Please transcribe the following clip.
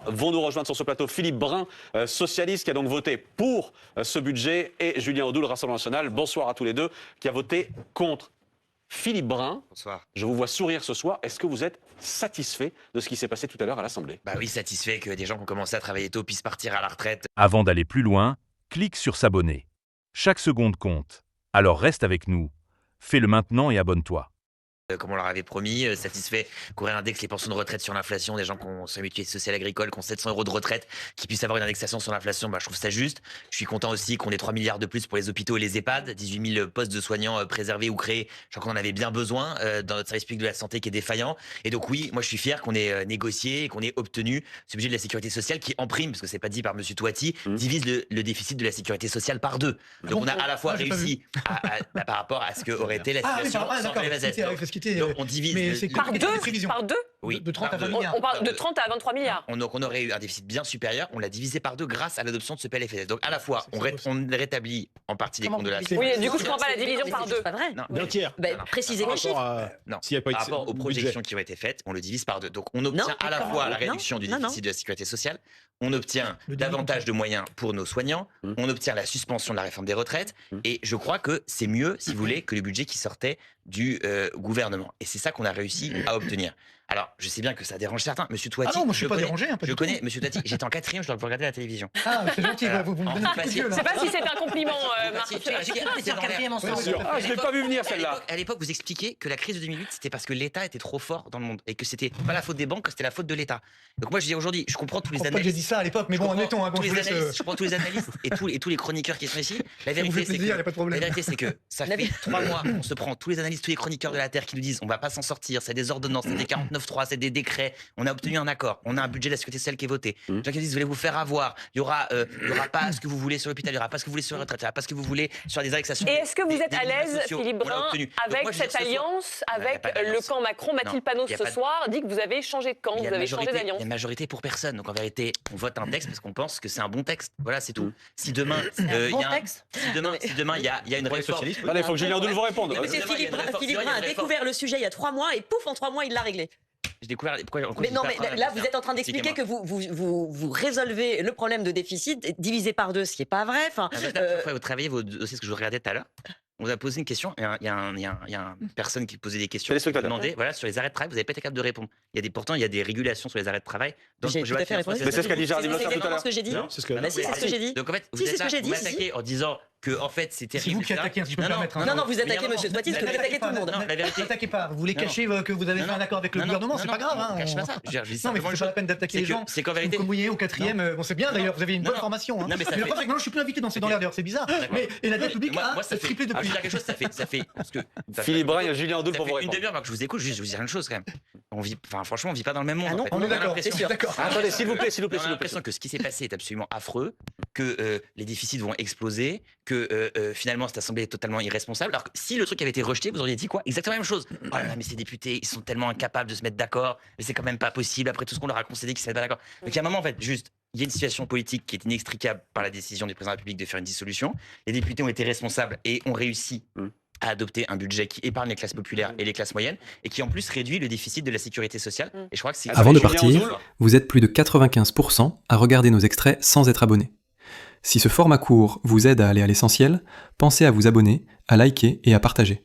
vont nous rejoindre sur ce plateau. Philippe Brun, socialiste, qui a donc voté pour ce budget, et Julien Audoul, Rassemblement national. Bonsoir à tous les deux, qui a voté contre. Philippe Brun, bonsoir. Je vous vois sourire ce soir. Est-ce que vous êtes satisfait de ce qui s'est passé tout à l'heure à l'Assemblée? Bah oui, satisfait que des gens qui ont commencé à travailler tôt puissent partir à la retraite. Avant d'aller plus loin, clique sur s'abonner. Chaque seconde compte. Alors reste avec nous. Fais-le maintenant et abonne-toi. Comme on leur avait promis, satisfait qu'on réindexe les pensions de retraite sur l'inflation, des gens qui ont sur la mutualité sociale agricole, qui ont 700 € de retraite, qui puissent avoir une indexation sur l'inflation, je trouve ça juste. Je suis content aussi qu'on ait 3 milliards de plus pour les hôpitaux et les EHPAD, 18 000 postes de soignants préservés ou créés. Je crois qu'on en avait bien besoin dans notre service public de la santé qui est défaillant. Et donc oui, moi je suis fier qu'on ait négocié et qu'on ait obtenu ce budget de la sécurité sociale qui, en prime, parce que c'est pas dit par M. Touati, divise le déficit de la sécurité sociale par 2. Donc on a à la fois réussi par rapport à ce qu'aurait été la situation sans les Donc on divise par deux. Oui, de 30 à 20 milliards. On parle de 30 à 23 milliards. Donc on aurait eu un déficit bien supérieur. On l'a divisé par 2 grâce à l'adoption de ce PLFSS. Donc à la fois, on rétablit en partie les comptes de la sécurité. Oui, du coup, je ne comprends pas la division par 2. C'est pas vrai. D'un tiers. Précisez les chiffres. Non. Par rapport aux projections qui ont été faites, on le divise par 2. Donc on obtient à la fois la réduction du déficit de la sécurité sociale, on obtient davantage de moyens pour nos soignants, on obtient la suspension de la réforme des retraites, et je crois que c'est mieux, si vous voulez, que le budget qui sortait du gouvernement. Et c'est ça qu'on a réussi à obtenir. Alors, je sais bien que ça dérange certains. Monsieur Touati, ah non, moi je suis pas dérangé. Je connais Monsieur Touati, j'étais en 4e, je dois vous regarder à la télévision. Ah, c'est gentil, vous me donnez un coup de gueule. Je sais pas si c'est un compliment, Marc. C'est en 4e ensemble. Ah, je l'ai pas vu venir celle-là. À l'époque, vous expliquiez que la crise de 2008, c'était parce que l'État était trop fort dans le monde et que c'était pas la faute des banques, que c'était la faute de l'État. Donc moi, je dis aujourd'hui, je comprends tous les analystes. J'ai dit ça à l'époque, mais bon, admettons. Je comprends tous les analystes et tous les chroniqueurs qui sont ici. La vérité, c'est que ça fait 3 mois qu'on se prend tous les analystes, tous les chroniqueurs de la Terre qui nous disent on va pas s'en sortir, c'est des ordonnances, c'est des 49.3, c'est des décrets. On a obtenu un accord, on a un budget de la sécurité sociale qui est voté. Les gens qui disent vous voulez vous faire avoir, il y aura pas ce que vous voulez sur l'hôpital, il y aura pas ce que vous voulez sur la retraite, il y aura pas ce que vous voulez sur les indexations. Et est-ce que vous êtes à l'aise, Philippe Brun, avec cette alliance avec le camp Macron? Mathilde Panot ce soir dit que vous avez changé de camp, vous avez changé d'alliance. Il y a une majorité pour personne, donc en vérité, on vote un texte parce qu'on pense que c'est un bon texte. Voilà, c'est tout. Si demain il y a une réforme, il faut que Julien Audoul vous réponde. Monsieur Philippe Brun a découvert le sujet il y a 3 mois et pouf, en 3 mois il l'a réglé. J'ai découvert. Mais là, vous êtes en train d'expliquer que vous résolvez le problème de déficit divisé par 2, ce qui n'est pas vrai. Vous travaillez vos dossiers, ce que je regardais tout à l'heure. On vous a posé une question. Il y a une personne qui posait des questions. Qui demandait, voilà, sur les arrêts de travail, vous n'avez pas été capable de répondre. Pourtant, il y a des régulations sur les arrets de travail. J'ai tout à fait répondu. Mais c'est ce qu'a dit Géraldine Leclerc tout à l'heure. C'est ce que j'ai dit. C'est ce que j'ai dit. Donc en fait, vous m'attaquez en disant que en fait c'était c'est vous qui attaquez, si je peux me permettre. Non, vous attaquez Monsieur Touati parce que vous attaquez tout le monde. Non, la vérité. Vous attaquez pas. Vous voulez cacher que vous avez fait un accord avec le gouvernement, c'est pas grave. Non, cache pas ça. Non, mais c'est pas la peine d'attaquer les gens. C'est qu'en vérité. Vous mouillez au 4e. Bon, c'est bien d'ailleurs. Vous avez une bonne formation. Mais le problème c'est que maintenant je suis plus invité dans l'air d'ailleurs. C'est bizarre. Mais et la dette publique a triplé depuis. Je vais dire quelque chose. Ça fait Philippe Brun, il y a Julien Audoul pour vous répondre. Une demi-heure que je vous écoute. Je vous dis une chose quand même. Franchement, on vit pas dans le même monde. On est d'accord. C'est sûr. Attendez, s'il vous plaît. On a l'impression que ce qui s'est passé est absolument affreux, que les déficits vont exploser, que finalement cette assemblée est totalement irresponsable. Alors que si le truc avait été rejeté, vous auriez dit quoi? Exactement la même chose. Oh là là, mais ces députés, ils sont tellement incapables de se mettre d'accord, mais c'est quand même pas possible après tout ce qu'on leur a concédé qu'ils se mettent pas d'accord. Donc il y a un moment en fait, juste, il y a une situation politique qui est inextricable par la décision du président de la République de faire une dissolution. Les députés ont été responsables et ont réussi à adopter un budget qui épargne les classes populaires et les classes moyennes et qui en plus réduit le déficit de la sécurité sociale. Et je crois que c'est Avant de partir, vous êtes plus de 95% à regarder nos extraits sans être abonné. Si ce format court vous aide à aller à l'essentiel, pensez à vous abonner, à liker et à partager.